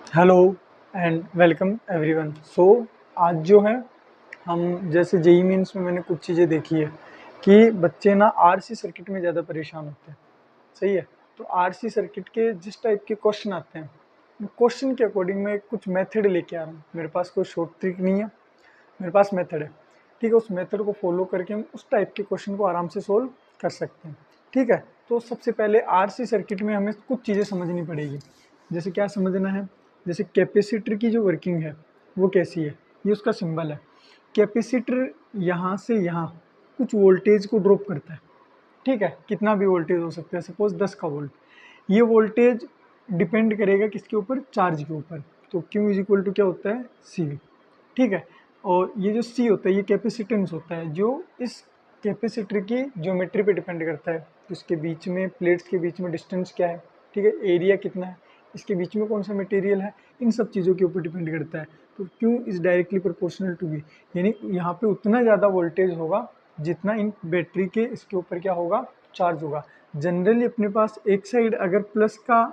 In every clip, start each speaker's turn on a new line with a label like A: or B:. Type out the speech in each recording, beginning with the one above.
A: Hello and welcome everyone. आज जो है हम जैसे जेई मीन्स में मैंने कुछ चीज़ें देखी है कि बच्चे ना आरसी सर्किट में ज़्यादा परेशान होते हैं। सही है। तो आरसी सर्किट के जिस टाइप के क्वेश्चन आते हैं, क्वेश्चन के अकॉर्डिंग मैं कुछ मेथड लेके आ रहा हूँ। मेरे पास कोई शॉर्ट ट्रिक नहीं है, मेरे पास मेथड है। ठीक है, उस मेथड को फॉलो करके हम उस टाइप के क्वेश्चन को आराम से सोल्व कर सकते हैं। ठीक है, तो सबसे पहले आरसी सर्किट में हमें कुछ चीज़ें समझनी पड़ेगी। जैसे क्या समझना है, जैसे कैपेसिटर की जो वर्किंग है वो कैसी है, ये उसका सिंबल है। कैपेसिटर यहाँ से यहाँ कुछ वोल्टेज को ड्रॉप करता है। ठीक है, कितना भी वोल्टेज हो सकता है, सपोज 10 का वोल्ट। ये वोल्टेज डिपेंड करेगा किसके ऊपर, चार्ज के ऊपर। तो Q इज इक्वल टू क्या होता है, सी। ठीक है, और ये जो सी होता है ये कैपेसिटेंस होता है, जो इस कैपेसिटर की ज्योमेट्री पे डिपेंड करता है। तो इसके बीच में, प्लेट्स के बीच में डिस्टेंस क्या है, ठीक है, एरिया कितना है, इसके बीच में कौन सा मटेरियल है, इन सब चीज़ों के ऊपर डिपेंड करता है। तो Q is directly proportional to V, यानी यहाँ पे उतना ज़्यादा वोल्टेज होगा जितना इन बैटरी के इसके ऊपर क्या होगा, चार्ज होगा। जनरली अपने पास एक साइड अगर प्लस का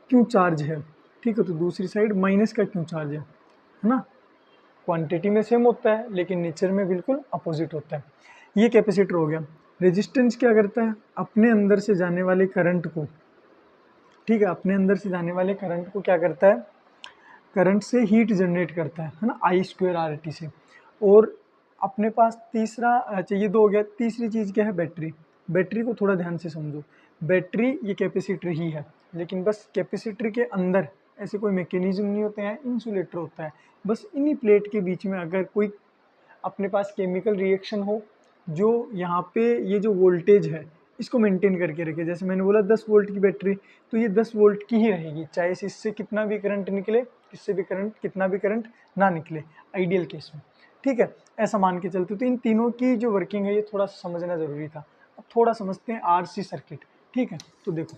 A: क्यू चार्ज है, ठीक है, तो दूसरी साइड माइनस का क्यू चार्ज है ना। क्वांटिटी में सेम होता है लेकिन नेचर में बिल्कुल अपोजिट होता है। ये कैपेसिटर हो गया। रेजिस्टेंस क्या करता है, अपने अंदर से जाने वाले करंट को, ठीक है, अपने अंदर से जाने वाले करंट को क्या करता है, करंट से हीट जनरेट करता है ना, आई स्क्वेयर आर टी से। और अपने पास तीसरा, अच्छा ये दो हो गया, तीसरी चीज़ क्या है, बैटरी। बैटरी को थोड़ा ध्यान से समझो। बैटरी ये कैपेसिटर ही है, लेकिन बस कैपेसिटर के अंदर ऐसे कोई मैकेनिज्म नहीं होते हैं, इंसुलेटर होता है। बस इन्हीं प्लेट के बीच में अगर कोई अपने पास केमिकल रिएक्शन हो, जो यहाँ पे ये जो वोल्टेज है इसको मेंटेन करके रखे। जैसे मैंने बोला 10 वोल्ट की बैटरी, तो ये 10 वोल्ट की ही रहेगी, चाहे इससे कितना भी करंट निकले, इससे भी करंट, कितना भी करंट ना निकले, आइडियल केस में। ठीक है, ऐसा मान के चलते। तो इन तीनों की जो वर्किंग है ये थोड़ा समझना ज़रूरी था। अब थोड़ा समझते हैं आरसी सर्किट। ठीक है, तो देखो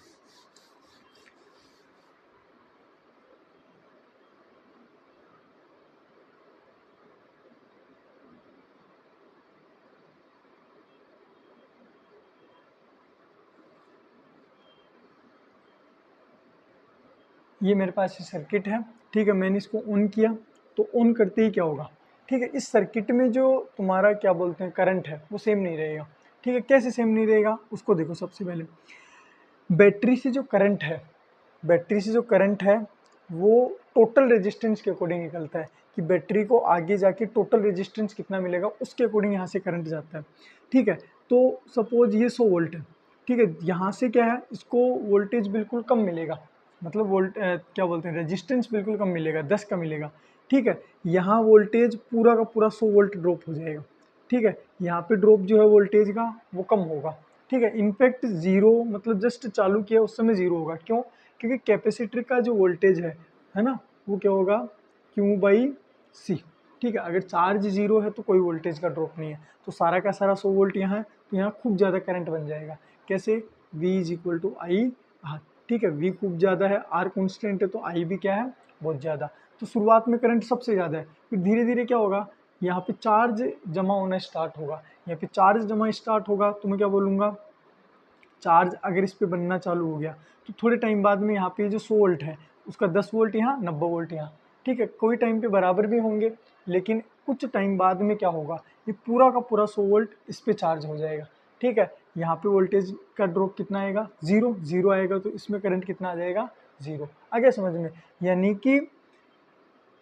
A: ये मेरे पास ये सर्किट है। ठीक है, मैंने इसको ऑन किया, तो ऑन करते ही क्या होगा, ठीक है, इस सर्किट में जो तुम्हारा क्या बोलते हैं करंट है वो सेम नहीं रहेगा। ठीक है, कैसे सेम नहीं रहेगा उसको देखो। सबसे पहले बैटरी से जो करंट है, बैटरी से जो करंट है वो टोटल रेजिस्टेंस के अकॉर्डिंग निकलता है, कि बैटरी को आगे जाके टोटल रेजिस्टेंस कितना मिलेगा उसके अकॉर्डिंग यहाँ से करंट जाता है। ठीक है, तो सपोज ये 100 वोल्ट है। ठीक है, यहाँ से क्या है, इसको वोल्टेज बिल्कुल कम मिलेगा, मतलब क्या बोलते हैं, रेजिस्टेंस बिल्कुल कम मिलेगा, 10 का मिलेगा। ठीक है, यहाँ वोल्टेज पूरा का पूरा 100 वोल्ट ड्रॉप हो जाएगा। ठीक है, यहाँ पे ड्रॉप जो है वोल्टेज का वो कम होगा। ठीक है, इनफैक्ट जीरो, मतलब जस्ट चालू किया उस समय जीरो होगा। क्यों, क्योंकि कैपेसिटर का जो वोल्टेज है ना, वो क्या होगा, क्यू बाई सी। ठीक है, अगर चार्ज जीरो है तो कोई वोल्टेज का ड्रॉप नहीं है, तो सारा का सारा 100 वोल्ट यहाँ है, तो यहाँ खूब ज़्यादा करंट बन जाएगा। कैसे, V is equal to I R. ठीक है, V खूब ज़्यादा है, R कॉन्स्टेंट है, तो I भी क्या है, बहुत ज़्यादा। तो शुरुआत में करंट सबसे ज़्यादा है, फिर धीरे धीरे क्या होगा, यहाँ पे चार्ज जमा होना स्टार्ट होगा। यहाँ पे चार्ज जमा स्टार्ट होगा तो मैं क्या बोलूँगा, चार्ज अगर इस पे बनना चालू हो गया तो थोड़े टाइम बाद में यहाँ पे जो 100 वोल्ट है उसका 10 वोल्ट यहाँ, 90 वोल्ट यहाँ। ठीक है, कोई टाइम पे बराबर भी होंगे, लेकिन कुछ टाइम बाद में क्या होगा, ये पूरा का पूरा 100 वोल्ट इस पे चार्ज हो जाएगा। ठीक है, यहाँ पे वोल्टेज का ड्रॉप कितना आएगा, जीरो, जीरो आएगा, तो इसमें करंट कितना आ जाएगा, जीरो। आ गया समझ में, यानी कि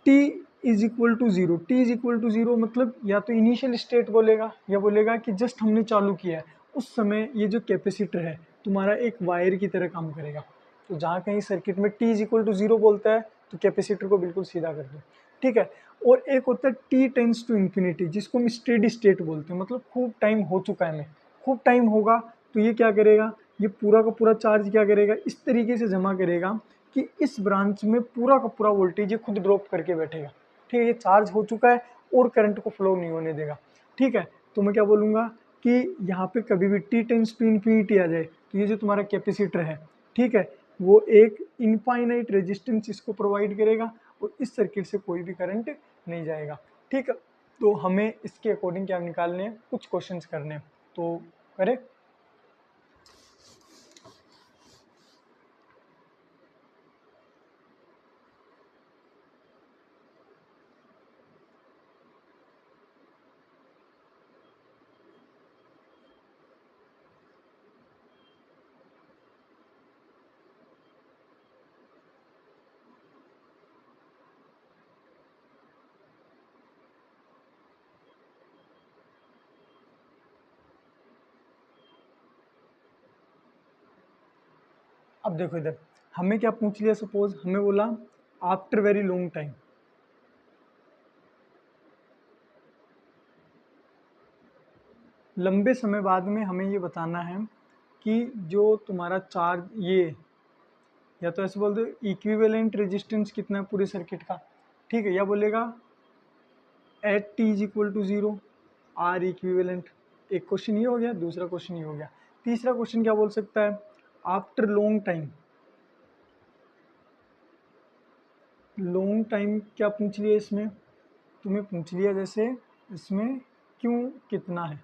A: T is equal to zero. T is equal to zero मतलब या तो इनिशियल स्टेट बोलेगा, या बोलेगा कि जस्ट हमने चालू किया है उस समय ये जो कैपेसिटर है तुम्हारा एक वायर की तरह काम करेगा। तो जहाँ कहीं सर्किट में T is equal to zero बोलता है तो कैपेसिटर को बिल्कुल सीधा कर दो। ठीक है, और एक होता है टी टेंस टू इन्फिनिटी, जिसको हम स्टेडी स्टेट बोलते हैं, मतलब खूब टाइम हो चुका है, मैं खूब टाइम होगा तो ये क्या करेगा, ये पूरा का पूरा चार्ज क्या करेगा, इस तरीके से जमा करेगा कि इस ब्रांच में पूरा का पूरा वोल्टेज ये खुद ड्रॉप करके बैठेगा। ठीक है, ये चार्ज हो चुका है और करंट को फ्लो नहीं होने देगा। ठीक है, तो मैं क्या बोलूँगा कि यहाँ पे कभी भी टी टेंस टू इन्फिनिटी आ जाए तो ये जो तुम्हारा कैपेसिटर है, ठीक है, वो एक इनफाइनाइट रेजिस्टेंस इसको प्रोवाइड करेगा और इस सर्किट से कोई भी करंट नहीं जाएगा। ठीक है, तो हमें इसके अकॉर्डिंग क्या निकालने हैं, कुछ क्वेश्चंस करने हैं, तो करें। अब देखो इधर हमें क्या पूछ लिया, सपोज हमें बोला आफ्टर वेरी लॉन्ग टाइम, लंबे समय बाद में हमें ये बताना है कि जो तुम्हारा चार्ज ये, या तो ऐसे बोल दो इक्विवेलेंट रेजिस्टेंस कितना है पूरे सर्किट का, ठीक है, या बोलेगा at T is equal to zero R equivalent. एक क्वेश्चन ये हो गया, दूसरा क्वेश्चन ये हो गया। तीसरा क्वेश्चन क्या बोल सकता है, after long time, long time क्या पूछ लिया इसमें, तुम्हें पूछ लिया जैसे इसमें क्यों कितना है,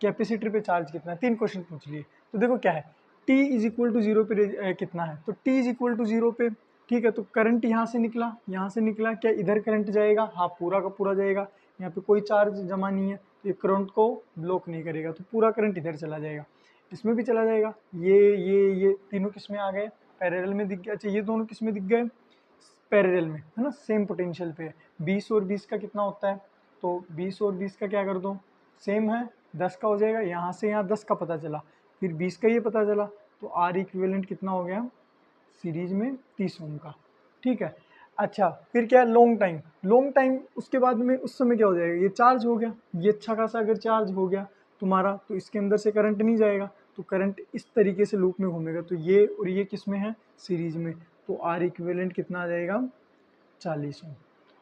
A: कैपेसिटर पे चार्ज कितना है, तीन क्वेश्चन पूछ लिए। तो देखो क्या है, t is equal to zero पे कितना है, तो t is equal to zero पे, ठीक है, तो करंट यहाँ से निकला, यहाँ से निकला, क्या इधर करंट जाएगा, हाँ पूरा का पूरा जाएगा, यहाँ पे कोई चार्ज जमा नहीं है तो ये करंट को ब्लॉक नहीं करेगा, तो पूरा करंट इधर चला जाएगा, इसमें भी चला जाएगा, ये तीनों किस में आ गए, पैरेलल में दिख गया। अच्छा ये दोनों किस में दिख गए, पैरेलल में, है ना, सेम पोटेंशियल पे है। 20 और 20 का कितना होता है, तो 20 और 20 का क्या कर दो, सेम है, 10 का हो जाएगा, यहाँ से यहाँ 10 का पता चला, फिर 20 का ये पता चला, तो आर इक्विवेलेंट कितना हो गया सीरीज में 30 ओम का, ठीक है। अच्छा फिर क्या है, लॉन्ग टाइम, लॉन्ग टाइम उसके बाद में उस समय क्या हो जाएगा, ये चार्ज हो गया, ये अच्छा खासा अगर चार्ज हो गया तुम्हारा, तो इसके अंदर से करंट नहीं जाएगा, तो करंट इस तरीके से लूप में घूमेगा, तो ये और ये किस में है, सीरीज में, तो आर इक्विवेलेंट कितना आ जाएगा 40 ओम।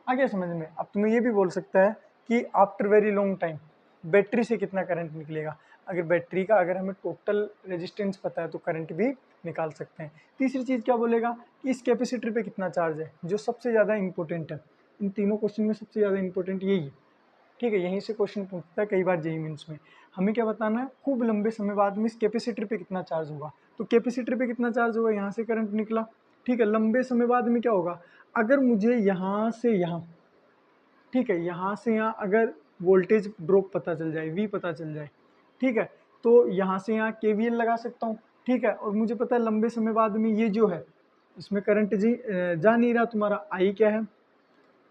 A: आ गया समझ में। अब तुम्हें ये भी बोल सकता है कि after very long time battery से कितना करंट निकलेगा, अगर बैटरी का अगर हमें टोटल रेजिस्टेंस पता है तो करंट भी निकाल सकते हैं। तीसरी चीज़ क्या बोलेगा कि इस कैपेसिटर पे कितना चार्ज है, जो सबसे ज़्यादा इंपॉर्टेंट है, इन तीनों क्वेश्चन में सबसे ज़्यादा इंपॉर्टेंट यही है, ठीक है, यहीं से क्वेश्चन पूछता है कई बार जेईई मेंस में। हमें क्या बताना है, खूब लंबे समय बाद में इस कैपेसिटर पे कितना चार्ज होगा, तो कैपेसिटर पे कितना चार्ज होगा, यहाँ से करंट निकला, ठीक है, लंबे समय बाद में क्या होगा, अगर मुझे यहाँ से यहाँ, ठीक है, यहाँ से यहाँ अगर वोल्टेज ड्रॉप पता चल जाए, वी पता चल जाए, ठीक है, तो यहाँ से यहाँ केवीएल लगा सकता हूँ, ठीक है, और मुझे पता है लंबे समय बाद में ये जो है इसमें करंट जा नहीं रहा, तुम्हारा आई क्या है,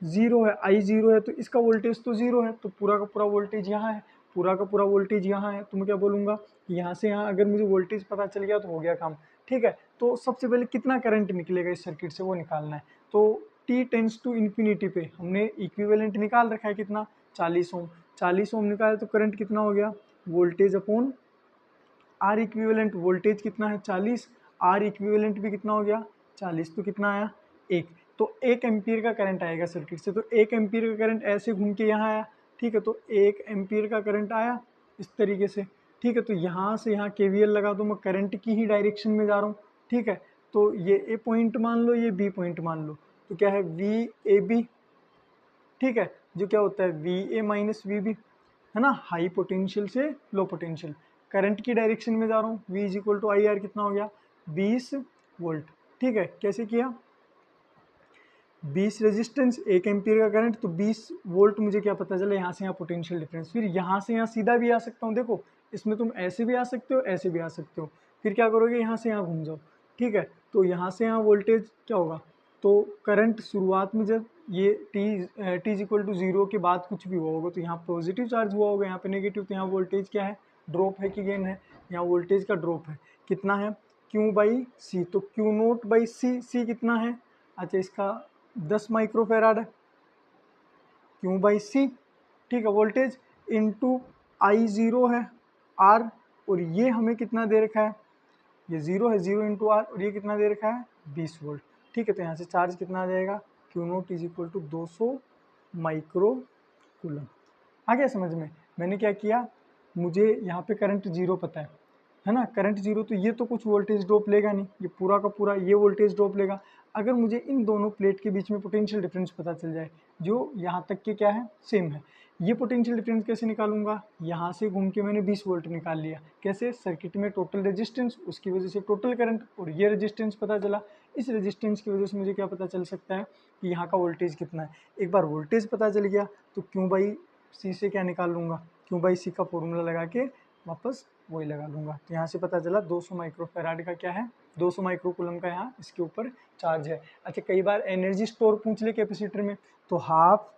A: जीरो है, आई जीरो है, तो इसका वोल्टेज तो जीरो है, तो पूरा का पूरा वोल्टेज यहाँ है, पूरा का पूरा वोल्टेज यहाँ है, तो मैं क्या बोलूँगा कि यहाँ से यहाँ अगर मुझे वोल्टेज पता चल गया तो हो गया काम, ठीक है। तो सबसे पहले कितना करंट निकलेगा इस सर्किट से वो निकालना है, तो t टेंस टू इन्फिनिटी पे हमने इक्विवेलेंट निकाल रखा है कितना 40 ओम, 40 ओम निकाले तो करंट कितना हो गया, voltage upon R equivalent, voltage कितना है 40, आर इक्विवेलेंट भी कितना हो गया 40, तो कितना आया एक, तो 1 एम्पीयर का करंट आएगा सर्किट से, तो 1 एम्पीयर का करंट ऐसे घूम के यहाँ आया, ठीक है, तो 1 एम्पीयर का करंट आया इस तरीके से, ठीक है, तो यहाँ से यहाँ केवीएल लगा दो, मैं करंट की ही डायरेक्शन में जा रहा हूँ, ठीक है, तो ये ए पॉइंट मान लो, ये बी पॉइंट मान लो, तो क्या है वी ए बी, ठीक है, जो क्या होता है V A minus V B, है ना, हाई पोटेंशियल से लो पोटेंशियल, करंट की डायरेक्शन में जा रहा हूँ, V is equal to I R कितना हो गया 20 वोल्ट, ठीक है, कैसे किया 20 रेजिस्टेंस 1 एम्पीयर का करंट, तो 20 वोल्ट मुझे क्या पता चला, यहाँ से यहाँ पोटेंशियल डिफरेंस, फिर यहाँ से यहाँ सीधा भी आ सकता हूँ, देखो इसमें तुम ऐसे भी आ सकते हो, ऐसे भी आ सकते हो, फिर क्या करोगे यहाँ से यहाँ घूम जाओ, ठीक है, तो यहाँ से यहाँ वोल्टेज क्या होगा, तो करंट शुरुआत में जब ये T is equal to zero के बाद कुछ भी हुआ होगा तो यहाँ पॉजिटिव चार्ज हुआ होगा, यहाँ पे नेगेटिव, तो यहाँ वोल्टेज क्या है ड्रॉप है कि गेन है, यहाँ वोल्टेज का ड्रॉप है, कितना है Q बाई सी, तो Q नोट बाई सी, सी कितना है, अच्छा इसका 10 माइक्रोफेराड है, Q बाई सी, ठीक है, वोल्टेज इनटू आई ज़ीरो है आर, और ये हमें कितना दे रखा है, ये ज़ीरो है, ज़ीरो इंटू आर, और ये कितना दे रखा है 20 वोल्ट, ठीक है, तो यहाँ से चार्ज कितना आ जाएगा Q naught is equal to 200 micro coulomb. आ गया समझ में। मैंने क्या किया, मुझे यहाँ पे करंट जीरो पता है ना, करंट जीरो, तो ये तो कुछ वोल्टेज ड्रॉप लेगा नहीं, ये पूरा का पूरा ये वोल्टेज ड्रॉप लेगा। अगर मुझे इन दोनों प्लेट के बीच में पोटेंशियल डिफरेंस पता चल जाए जो यहाँ तक के क्या है सेम है, ये पोटेंशियल डिफरेंस कैसे निकालूंगा, यहाँ से घूम के मैंने 20 वोल्ट निकाल लिया, कैसे, सर्किट में टोटल रेजिस्टेंस उसकी वजह से टोटल करंट, और ये रेजिस्टेंस पता चला, इस रेजिस्टेंस की वजह से मुझे क्या पता चल सकता है कि यहाँ का वोल्टेज कितना है। एक बार वोल्टेज पता चल गया तो क्यों बाई सी से क्या निकाल लूँगा, क्यों बाई सी का फॉर्मूला लगा के वापस वही लगा लूँगा, तो यहाँ से पता चला 200 माइक्रोफेराड का क्या है, 200 माइक्रोकूलम का यहाँ इसके ऊपर चार्ज है। अच्छा कई बार एनर्जी स्टोर पूछ ले कैपेसिटर में, तो हाफ,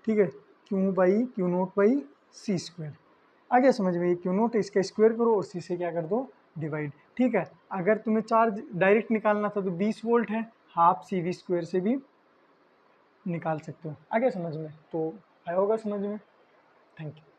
A: ठीक है, Q by Q naught by C square. आ गया समझ में, ये क्यू नोट है इसका स्क्वायर करो और सी से क्या कर दो डिवाइड, ठीक है। अगर तुम्हें चार्ज डायरेक्ट निकालना था तो 20 वोल्ट है, हाफ CV स्क्वायर से भी निकाल सकते हो। आगे समझ में तो आया होगा समझ में। Thank you.